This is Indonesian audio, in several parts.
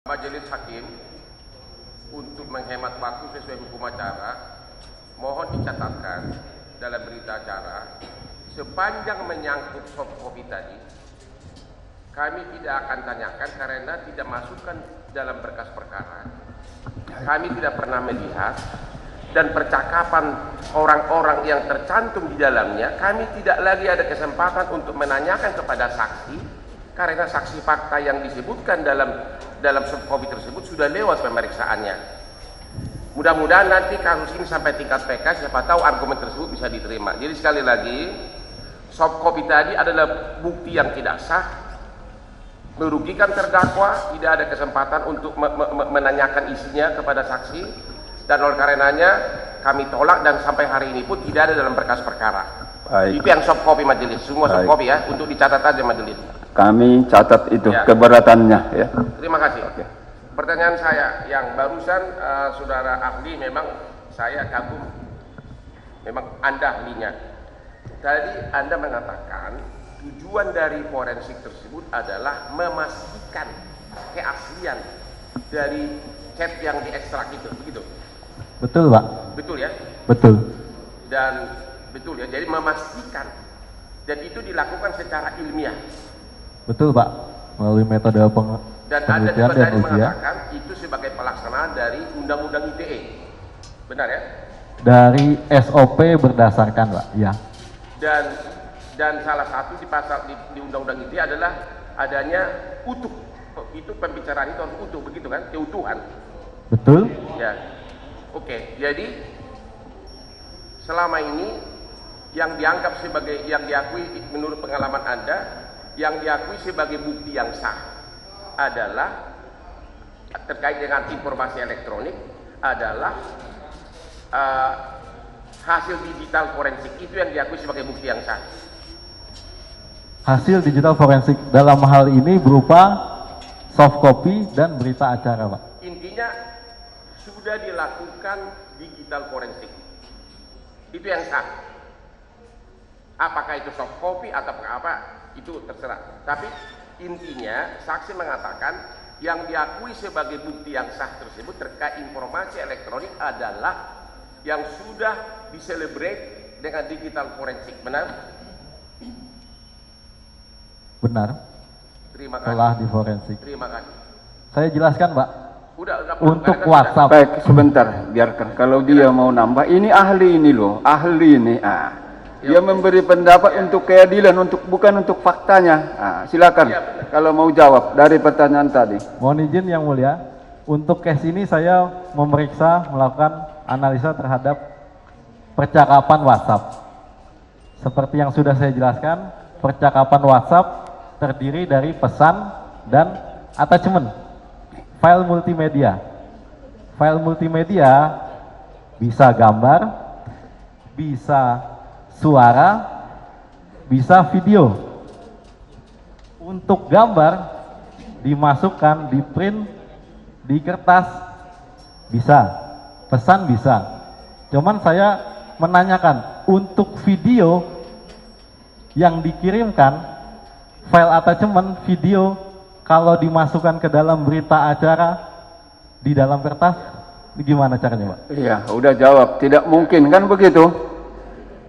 Majelis Hakim untuk menghemat waktu sesuai hukum acara, mohon dicatatkan dalam berita acara sepanjang menyangkut soft copy tadi kami tidak akan tanyakan karena tidak masukkan dalam berkas perkara. Kami tidak pernah melihat dan percakapan orang-orang yang tercantum di dalamnya, kami tidak lagi ada kesempatan untuk menanyakan kepada saksi karena saksi fakta yang disebutkan dalam soft copy tersebut sudah lewat pemeriksaannya. Mudah-mudahan nanti kasus ini sampai tingkat PK, siapa tahu argumen tersebut bisa diterima. Jadi sekali lagi, soft copy tadi adalah bukti yang tidak sah, merugikan terdakwa, tidak ada kesempatan untuk menanyakan isinya kepada saksi, dan oleh karenanya kami tolak dan sampai hari ini pun tidak ada dalam berkas perkara. Baik. Itu yang soft copy majelis, semua soft copy ya, untuk dicatat aja majelis. Kami catat itu ya, keberatannya ya. Terima kasih. Oke. Pertanyaan saya yang barusan saudara ahli, memang saya kagum, memang Anda ahlinya. Tadi Anda mengatakan tujuan dari forensik tersebut adalah memastikan keaslian dari chat yang diekstrak itu, begitu? Betul, Pak. Betul ya? Betul. Dan betul ya, jadi memastikan, dan itu dilakukan secara ilmiah. Betul, Pak, melalui metode dan Anda juga tadi mengatakan itu sebagai pelaksanaan dari Undang-Undang ITE, benar ya? Dari SOP berdasarkan, Pak, ya. Dan salah satu di pasal di Undang-Undang ITE adalah adanya utuh. Itu pembicaraan itu harus utuh, begitu kan? Keutuhan. Betul. Ya. Oke, jadi selama ini yang dianggap sebagai, yang diakui menurut pengalaman Anda, yang diakui sebagai bukti yang sah adalah terkait dengan informasi elektronik adalah hasil digital forensik, itu yang diakui sebagai bukti yang sah. Hasil digital forensik dalam hal ini berupa soft copy dan berita acara, Pak. Intinya sudah dilakukan digital forensik, itu yang sah. Apakah itu soft copy atau apa, itu terserah. Tapi intinya saksi mengatakan yang diakui sebagai bukti yang sah tersebut terkait informasi elektronik adalah yang sudah diselebrate dengan digital forensik, benar? Benar. Terima kasih. Telah diforensik. Terima kasih. Saya jelaskan, Pak. Udah untuk WhatsApp. Baik, sebentar, biarkan. Kalau dia mau nambah, ini ahli ini loh, ahli ini. Dia memberi pendapat untuk keadilan, bukan untuk faktanya. Silakan. Kalau mau jawab dari pertanyaan tadi. Mohon izin yang mulia, untuk case ini saya melakukan analisa terhadap percakapan WhatsApp. Seperti yang sudah saya jelaskan, percakapan WhatsApp terdiri dari pesan dan attachment, file multimedia. File multimedia bisa gambar, bisa suara, bisa video. Untuk gambar dimasukkan di print di kertas bisa, pesan bisa. Cuman saya menanyakan untuk video yang dikirimkan, file attachment video kalau dimasukkan ke dalam berita acara di dalam kertas, gimana caranya, Pak? Iya, udah jawab. Tidak mungkin kan begitu?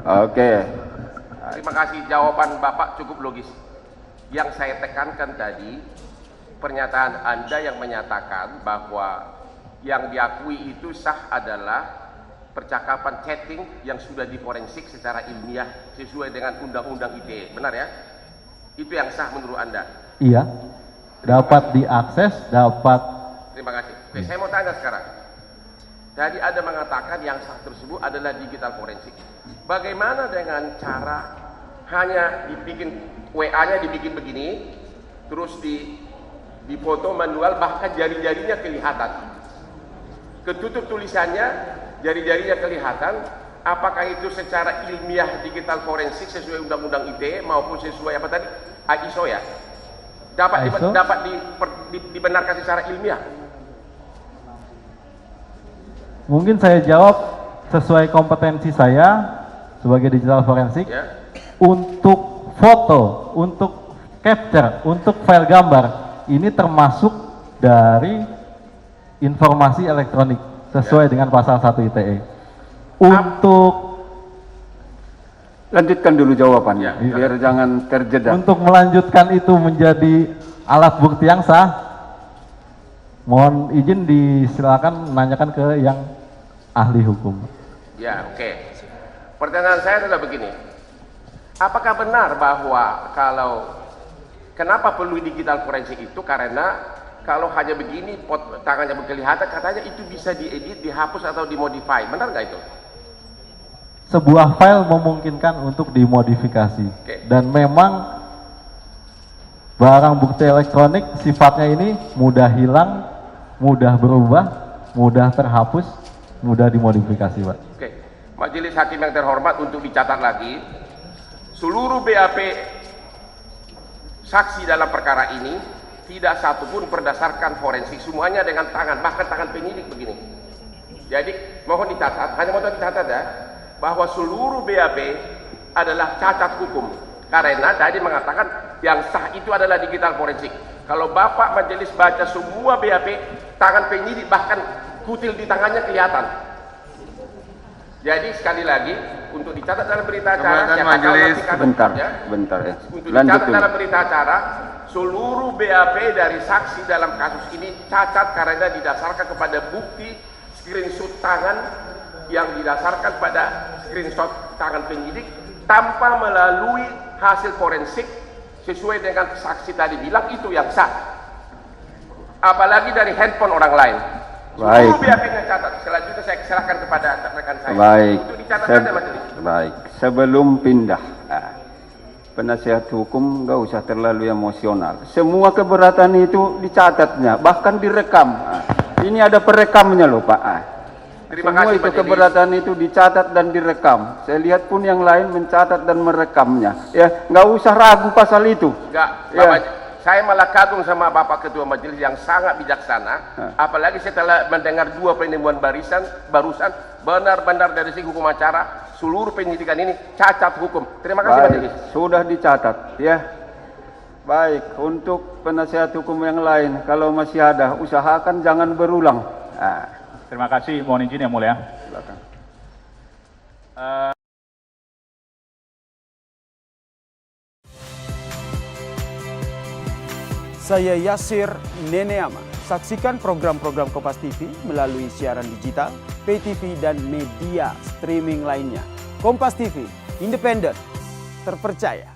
Oke. Terima kasih, jawaban Bapak cukup logis. Yang saya tekankan tadi, pernyataan Anda yang menyatakan bahwa yang diakui itu sah adalah percakapan chatting yang sudah diforensik secara ilmiah sesuai dengan Undang-Undang ITE, benar ya? Itu yang sah menurut Anda? Iya. Dapat diakses, dapat. Terima kasih. Oke, saya mau tanya sekarang. Tadi Anda mengatakan yang sah tersebut adalah digital forensik. Bagaimana dengan cara hanya dibikin WA-nya dibikin begini, terus difoto manual, bahkan jari-jarinya kelihatan, ketutup tulisannya, jari-jarinya kelihatan. Apakah itu secara ilmiah digital forensik sesuai Undang-Undang ITE maupun sesuai apa tadi, ISO ya? Dapat dibenarkan secara ilmiah? Mungkin saya jawab sesuai kompetensi saya sebagai digital forensik. Ya. Untuk foto, untuk capture, untuk file gambar, ini termasuk dari informasi elektronik sesuai dengan pasal 1 ITE. Lanjutkan dulu jawabannya, biar jangan terjeda. Untuk melanjutkan itu menjadi alat bukti yang sah, mohon izin disilakan menanyakan ke yang ahli hukum. Ya, oke. Pertanyaan saya adalah begini. Apakah benar bahwa kenapa perlu digital forensik itu? Karena kalau hanya begini, tangannya kelihatan, katanya itu bisa diedit, dihapus atau dimodify. Benar nggak itu? Sebuah file memungkinkan untuk dimodifikasi. Dan memang barang bukti elektronik sifatnya ini mudah hilang, mudah berubah, mudah terhapus, mudah dimodifikasi, Pak. Oke. Majelis Hakim yang terhormat, untuk dicatat lagi, seluruh BAP saksi dalam perkara ini tidak satupun berdasarkan forensik, semuanya dengan tangan, bahkan tangan penyidik begini. Jadi mohon dicatat, hanya mau dicatat ya, bahwa seluruh BAP adalah cacat hukum. Karena tadi mengatakan yang sah itu adalah digital forensik. Kalau Bapak majelis baca semua BAP, tangan penyidik bahkan kutil di tangannya kelihatan. Jadi sekali lagi, untuk dicatat dalam berita acara, bentar ya. Untuk dicatat dalam berita acara, seluruh BAP dari saksi dalam kasus ini cacat karena didasarkan kepada bukti screenshot tangan yang didasarkan pada screenshot tangan penyidik tanpa melalui hasil forensik sesuai dengan saksi tadi bilang itu yang sah. Apalagi dari handphone orang lain. Baik. Seluruh BAP yang catat. Selanjutnya saya serahkan kepada rekan saya. Baik. Untuk dicatat saja majelis. Baik. Sebelum pindah, penasihat hukum nggak usah terlalu emosional. Semua keberatan itu dicatatnya, bahkan direkam. Ini ada perekamnya loh, Pak. Terima Semua kasih, itu majelis. keberatan itu dicatat dan direkam. Saya lihat pun yang lain mencatat dan merekamnya. Ya, nggak usah ragu pasal itu. Enggak, Ya. saya malah kagum sama Bapak Ketua Majelis yang sangat bijaksana. Apalagi setelah mendengar dua penemuan barusan, benar-benar dari segi hukum acara, seluruh penyidikan ini cacat hukum. Terima kasih, Baik, Majelis. sudah dicatat ya. Baik, untuk penasihat hukum yang lain, kalau masih ada, usahakan jangan berulang. Terima kasih, mohon izin yang mulia. Silakan. Saya Yasir Neneama. Saksikan program-program Kompas TV melalui siaran digital, pay TV, dan media streaming lainnya. Kompas TV, independen, terpercaya.